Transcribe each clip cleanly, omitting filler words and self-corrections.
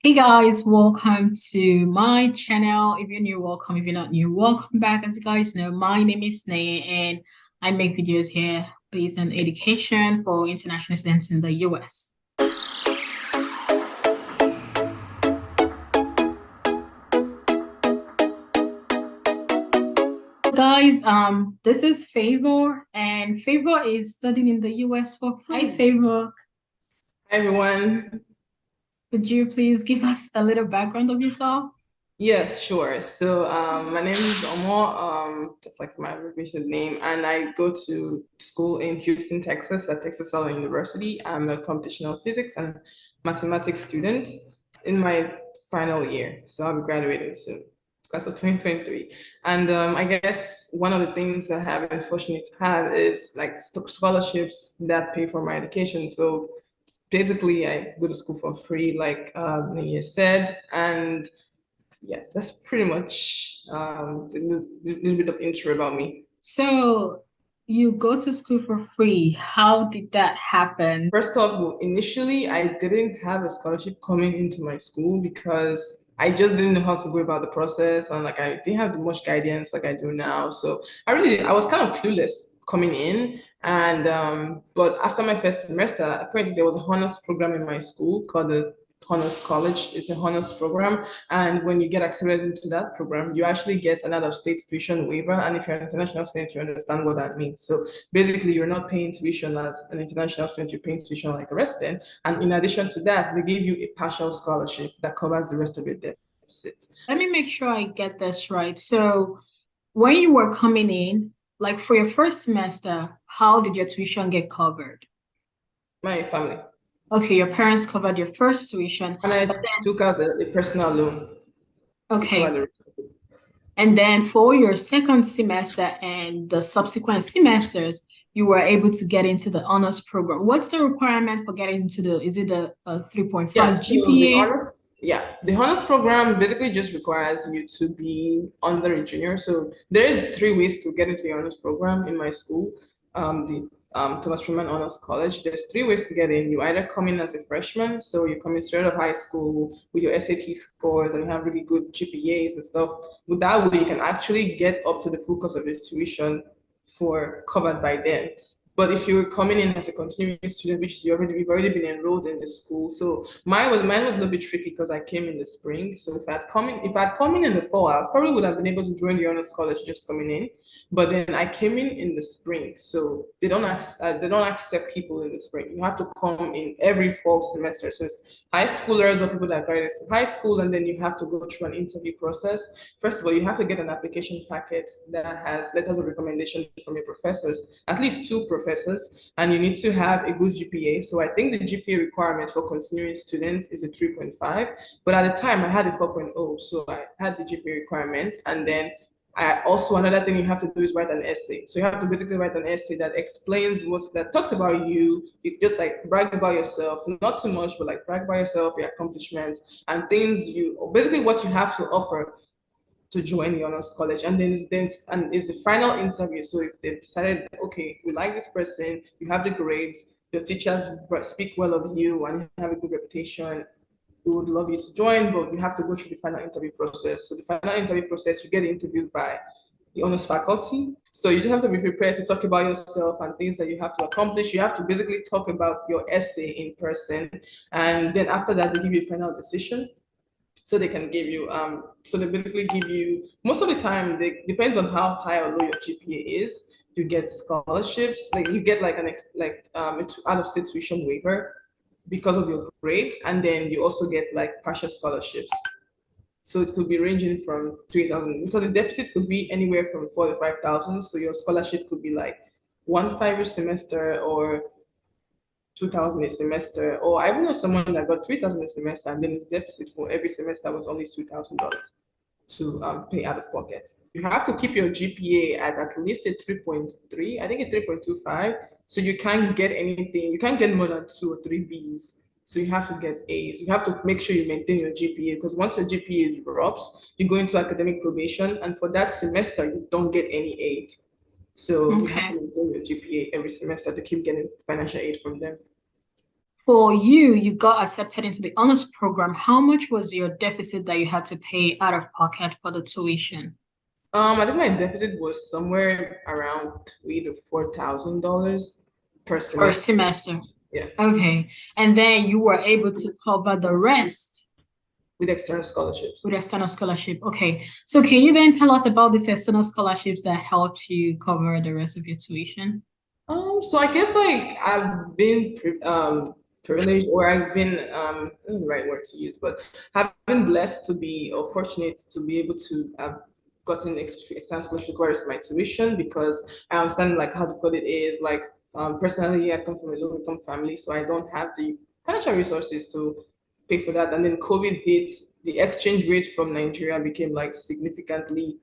Hey guys, welcome to my channel. If you're new, welcome. If you're not new, welcome back. As you guys know, my name is Neye and I make videos here based on education for international students in the US. Guys, this is Favor and Favor is studying in the US for free. Hi, Favor. Hi everyone. Could you please give us a little background of yourself? Yes, sure. My name is Omar, just like my abbreviated name, and I go to school in Houston, Texas, at Texas Southern University. I'm a computational physics and mathematics student in my final year, so I'll be graduating soon, class of 2023. And I guess one of the things that I have been fortunate to have is like scholarships that pay for my education. So basically, I go to school for free, like Nia said, and yes, that's pretty much a little bit of intro about me. So you go to school for free. How did that happen? First off, initially, I didn't have a scholarship coming into my school because I just didn't know how to go about the process, and like I didn't have much guidance like I do now. So I was kind of clueless coming in. And but after my first semester, apparently there was a honors program in my school called the Honors College. It's a honors program, and when you get accepted into that program, you actually get an out-of-state tuition waiver. And if you're an international student, you understand what that means. So basically, you're not paying tuition as an international student, you're paying tuition like a resident. And in addition to that, they give you a partial scholarship that covers the rest of your deficit. Let me make sure I get this right. So when you were coming in, like for your first semester, how did your tuition get covered? My family. Okay, your parents covered your first tuition, And I but then, took out a personal loan to cover okay, the rest of it. and then for your second semester and the subsequent semesters, you were able to get into the honors program. What's the requirement for getting into is it a Yeah, 3.5 so the GPA? honors, yeah, the honors program basically just requires you to be under a junior. So there is three ways to get into the honors program in my school, the Thomas Freeman Honors College. There's three ways to get in. You either come in as a freshman, so you come in straight out of high school with your SAT scores and you have really good GPAs and stuff. With that way, you can actually get up to the full cost of your tuition for covered by them. But if you're coming in as a continuing student, which is you've already been enrolled in the school, so mine was a little bit tricky because I came in the spring. So if I'd come in the fall, I probably would have been able to join the honors college just coming in. But then I came in the spring, so they don't accept people in the spring. You have to come in every fall semester. So it's high schoolers or people that graduated from high school, and then you have to go through an interview process. First of all, you have to get an application packet that has letters of recommendation from your professors, at least two professors, and you need to have a good GPA. So I think the GPA requirement for continuing students is a 3.5, but at the time I had a 4.0, so I had the GPA requirements, and then I also another thing you have to do is write an essay. So you have to basically write an essay that explains that talks about you. You just like brag about yourself, not too much, but like brag about yourself, your accomplishments, and things you basically what you have to offer to join the honors college. And then it's the final interview. So if they've decided, okay, we like this person, you have the grades, your teachers speak well of you and you have a good reputation, we would love you to join, but you have to go through the final interview process. So the final interview process, you get interviewed by the honors faculty. So you just have to be prepared to talk about yourself and things that you have to accomplish. You have to basically talk about your essay in person. And then after that, they give you a final decision. So they can give you, so they basically give you, most of the time, they depends on how high or low your GPA is. You get scholarships, like you get like out of state tuition waiver because of your grades, and then you also get like partial scholarships. So it could be ranging from 3,000 because the deficit could be anywhere from 4 to 5,000. So your scholarship could be like 1 5 year semester or 2,000 a semester. Or I even know someone that got 3,000 a semester and then his deficit for every semester was only $2,000 to pay out of pocket. You have to keep your GPA at least a 3.3, I think a 3.25. So you can't get anything, you can't get more than two or three Bs. So you have to get A's. You have to make sure you maintain your GPA because once your GPA drops, you go into academic probation. And for that semester, you don't get any aid. So you have to Okay. maintain your GPA every semester to keep getting financial aid from them. For you, you got accepted into the honors program. How much was your deficit that you had to pay out of pocket for the tuition I think my deficit was somewhere around $3,000 to $4,000 per per semester. semester? Yeah, Okay. And then you were able to cover the rest with external scholarships. with external scholarship. Okay. So can you then tell us about these external scholarships that helped you cover the rest of your tuition? So I guess like I've been privileged, or I've been I don't know the right word to use, but have been blessed to be, or fortunate to be able to have gotten external scholarship requires my tuition, because I understand like how difficult it is. Like personally, I come from a low income family, so I don't have the financial resources to pay for that. And then COVID hit, the exchange rate from Nigeria became like significantly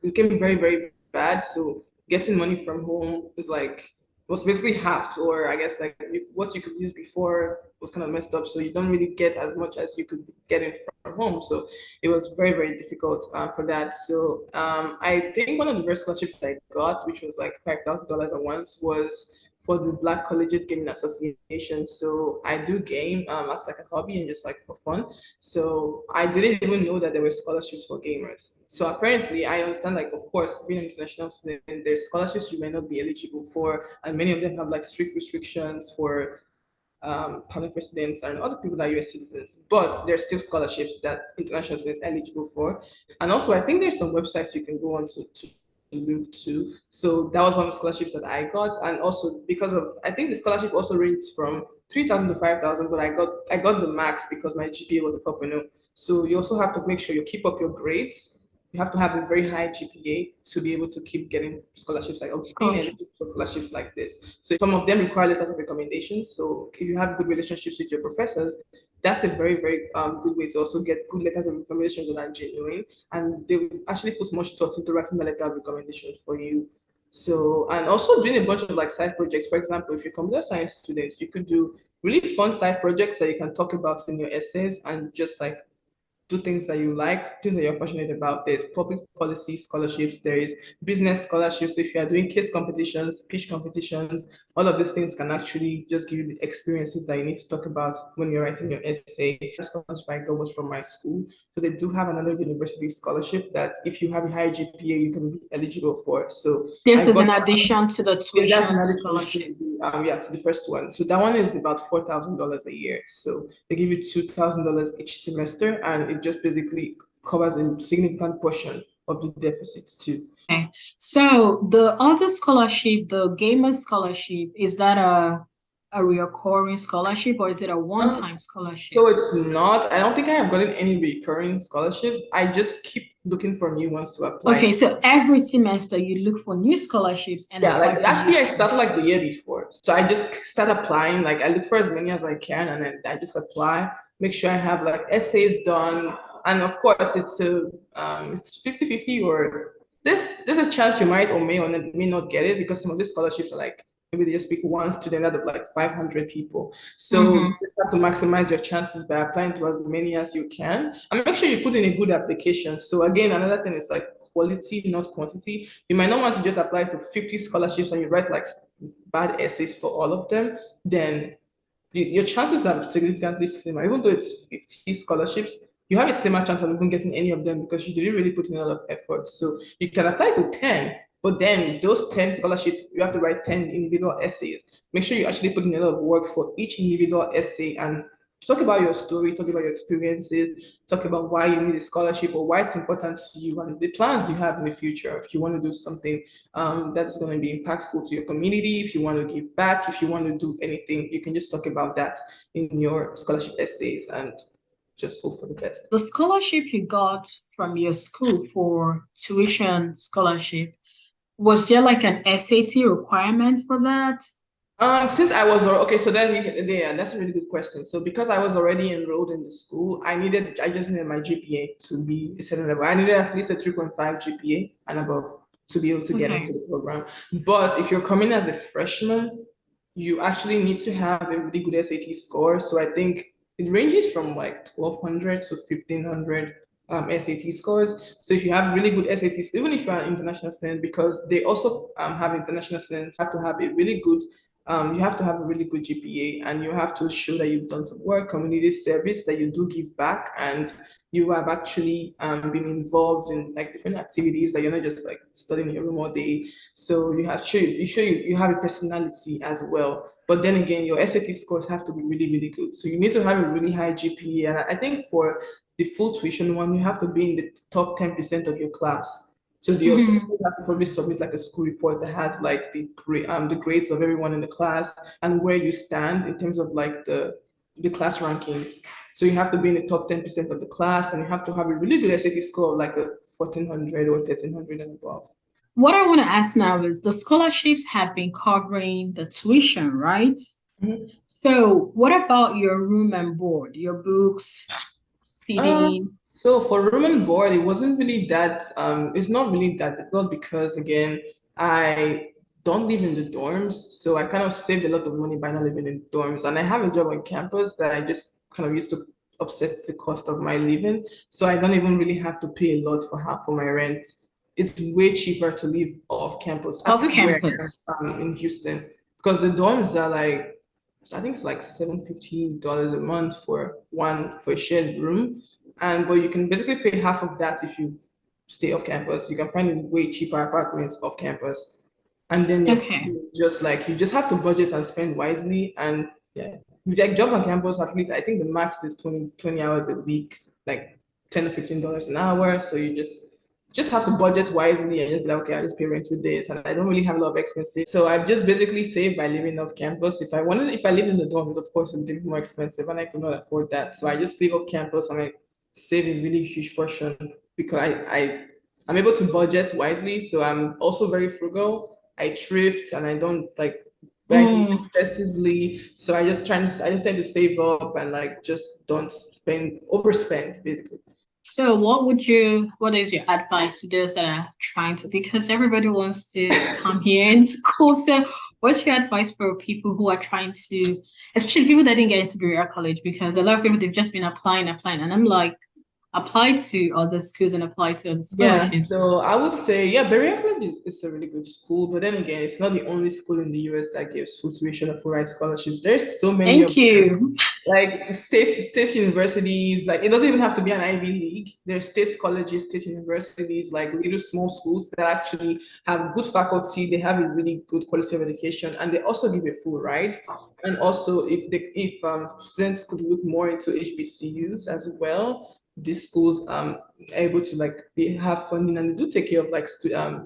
became very, very bad. So getting money from home is like was basically half, or I guess like what you could use before was kind of messed up. So you don't really get as much as you could get it from home. So it was very, very difficult for that. So I think one of the first scholarships I got, which was like $5,000 at once, was for the Black Collegiate Gaming Association. So I do game as like a hobby and just like for fun. So I didn't even know that there were scholarships for gamers. So apparently, I understand, like, of course, being an international student, there's scholarships you may not be eligible for, and many of them have like strict restrictions for permanent residents and other people that are US citizens. But there's still scholarships that international students are eligible for. And also, I think there's some websites you can go on to look to. So that was one of the scholarships that I got, and also because of I think the scholarship also ranged from 3,000 to 5,000, but I got the max because my GPA was a 4.0. So you also have to make sure you keep up your grades. You have to have a very high GPA to be able to keep getting scholarships like being Scholarship. eligible for scholarships like this. So some of them require letters of recommendation. So if you have good relationships with your professors, that's a very, very good way to also get good letters of recommendation that are genuine, and they will actually put much thought into writing the letter of recommendation for you. So, and also doing a bunch of like side projects. For example, if you're a computer science student, you could do really fun side projects that you can talk about in your essays, and just like do things that you like, things that you're passionate about. There's public policy scholarships, there is business scholarships. So if you are doing case competitions, pitch competitions, all of these things can actually just give you the experiences that you need to talk about when you're writing your essay. The scholarship I got was from my school. So they do have another university scholarship that if you have a high GPA, you can be eligible for. So This I is got in addition to the yeah, that's tuition another addition to scholarship. yeah, to the first one. So that one is about $4,000 a year. So they give you $2,000 each semester, and it just basically covers a significant portion of the deficits too. Okay. So the other scholarship, the gamer scholarship, is that a recurring scholarship or is it a Um, one-time scholarship? so it's not. I don't think I have gotten any recurring scholarship. I just keep looking for new ones to apply Okay, to. so every semester you look for new scholarships and Yeah, like apply for new actually, I scholarships. started like the year before, so I just start applying. Like I look for as many as I can, and then I just apply. Make sure I have like essays done, and of course, it's 50-50, or there's a chance you might or may not get it, because some of these scholarships are like maybe they just pick one student out of like 500 people. So you Mm-hmm. just have to maximize your chances by applying to as many as you can, and make sure you put in a good application. So again, another thing is like quality, not quantity. You might not want to just apply to 50 scholarships and you write like bad essays for all of them. Then your chances are significantly slimmer. Even though it's 50 scholarships, you have a slimmer chance of even getting any of them because you didn't really put in a lot of effort. So you can apply to 10, but then those 10 scholarships, you have to write 10 individual essays. Make sure you actually put in a lot of work for each individual essay, and talk about your story, talk about your experiences, talk about why you need a scholarship or why it's important to you, and the plans you have in the future. If you want to do something that's going to be impactful to your community, if you want to give back, if you want to do anything, you can just talk about that in your scholarship essays and just hope for the best. The scholarship you got from your school for tuition scholarship, was there like an SAT requirement for that? Since I was okay, so that's a really good question. So because I was already enrolled in the school, I just needed my GPA to be a certain level. I needed at least a 3.5 GPA and above to be able to get into Okay. the program. But if you're coming as a freshman, you actually need to have a really good SAT score. So I think it ranges from like 1,200 to 1,500 SAT scores. So if you have really good SATs, even if you're an international student, because they also have international students have to have a really good You have to have a really good GPA, and you have to show that you've done some work, community service, that you do give back, and you have actually been involved in like different activities, that you're not just like studying in your room all day. So you have a personality as well. But then again, your SAT scores have to be really, really good. So you need to have a really high GPA. And I think for the full tuition one, you have to be in the top 10% of your class. So your Hmm. school has to probably submit like a school report that has like the grades of everyone in the class and where you stand in terms of like the class rankings. So you have to be in the top 10% of the class, and you have to have a really good SAT score of like a 1400 or 1300 and above. What I want to ask now is the scholarships have been covering the tuition, right? Mhm. So, what about your room and board, your books, feeding? So for room and board, it wasn't really that, it's not really that difficult because again, I don't live in the dorms. So I kind of saved a lot of money by not living in dorms. And I have a job on campus that I just kind of used to offset the cost of my living. So I don't even really have to pay a lot for half for my rent. It's way cheaper to live off campus, at Off least where campus. I am in Houston, because the dorms are like, I think it's like $750 a month for a shared room. And but you can basically pay half of that if you stay off campus. You can find way cheaper apartments off campus. And then your Okay. food, just like you just have to budget and spend wisely. And yeah, like jobs on campus, at least I think the max is 20 hours a week, like $10 or $15 an hour. So you just have to budget wisely and just be like, okay, I just pay rent with this, and I don't really have a lot of expenses. So I've just basically saved by living off campus. If I live in the dorm, of course, it'd be more expensive, and I could not afford that. So I just live off campus, and I save a really huge portion because I'm able to budget wisely. So I'm also very frugal. I thrift, and I don't like buy things Mm. excessively. So I just tend to save up and like just don't overspend basically. So, what is your advice to those that are trying to, because everybody wants to come here in school. So, what's your advice for people who are trying to, especially people that didn't get into Berea College? Because a lot of people, they've just been applying. And I'm like, apply to other schools and apply to other Yeah, scholarships. so I would say, yeah, Berea College is a really good school, but then again, it's not the only school in the US that gives full tuition or full ride scholarships. There's so many Thank of them, you. like state universities. Like it doesn't even have to be an Ivy League. There's state colleges, state universities, like little small schools that actually have good faculty. They have a really good quality of education, and they also give a full ride. And also, if students could look more into HBCUs as well, these schools able to like they have funding, and they do take care of like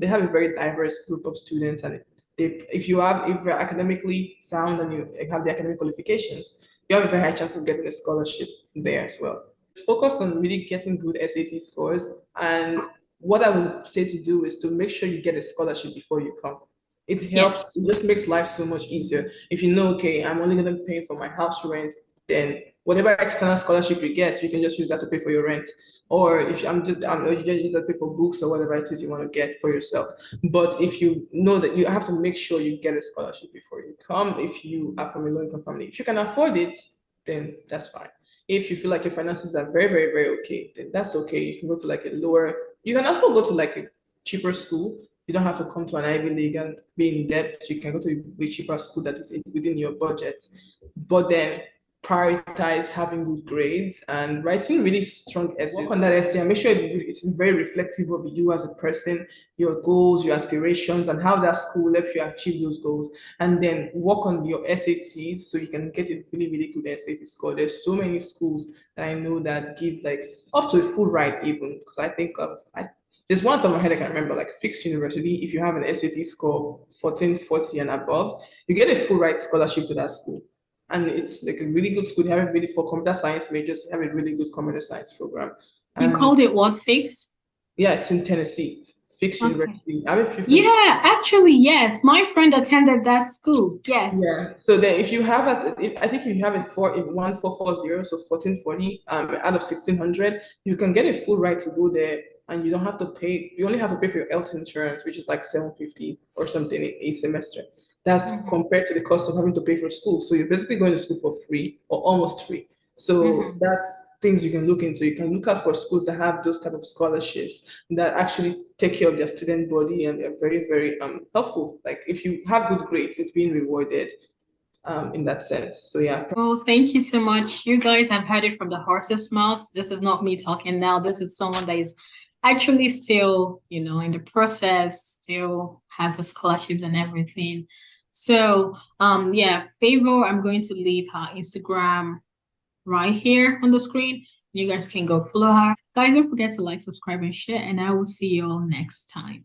they have a very diverse group of students, and if you're academically sound and you have the academic qualifications, you have a very high chance of getting a scholarship there as well. Focus on really getting good SAT scores, and what I would say to do is to make sure you get a scholarship before you come. It helps, Yes. it just makes life so much easier. If you know, okay, I'm only going to pay for my house rent, then whatever external scholarship you get, you can just use that to pay for your rent. Or if you just use that to pay for books or whatever it is you want to get for yourself. But if you know that you have to make sure you get a scholarship before you come, if you are from a low income family, if you can afford it, then that's fine. If you feel like your finances are very, very, very okay, then that's okay. You can go to like a lower, you can also go to like a cheaper school. You don't have to come to an Ivy League and be in debt. You can go to a cheaper school that is within your budget. But then prioritize having good grades and writing really strong essays. Work on that essay and make sure it is very reflective of you as a person, your goals, your aspirations, and how that school will help you achieve those goals. And then work on your SATs so you can get a really, really good SAT score. There's so many schools that I know that give like up to a full ride even, because I think there's one top of my head I can remember, like Fix University. If you have an SAT score 1440 and above, you get a full ride scholarship to that school, and it's like a really good school. They have it really for computer science majors. They have a really good computer science program, You and called it what, fix? yeah, it's in Tennessee, Fix Okay. University. I have a few friends. Yeah, actually, yes. My friend attended that school. Yes. Yeah. So then, if you have I think if you have a 1440, so 1440, out of 1600, you can get a full ride to go there, and you don't have to pay. You only have to pay for your health insurance, which is like 750 or something a semester. That's Mhm. compared to the cost of having to pay for school. So you're basically going to school for free or almost free. So Mm-hmm. that's things you can look into. You can look out for schools that have those type of scholarships that actually take care of their student body and are very, very helpful. Like if you have good grades, it's being rewarded in that sense. So yeah. Well, thank you so much. You guys have heard it from the horse's mouth. This is not me talking now. This is someone that is actually still, in the process, still has the scholarships and everything. So, yeah, Favor, I'm going to leave her Instagram right here on the screen. You guys can go follow her. Guys, don't forget to like, subscribe, and share, and I will see you all next time.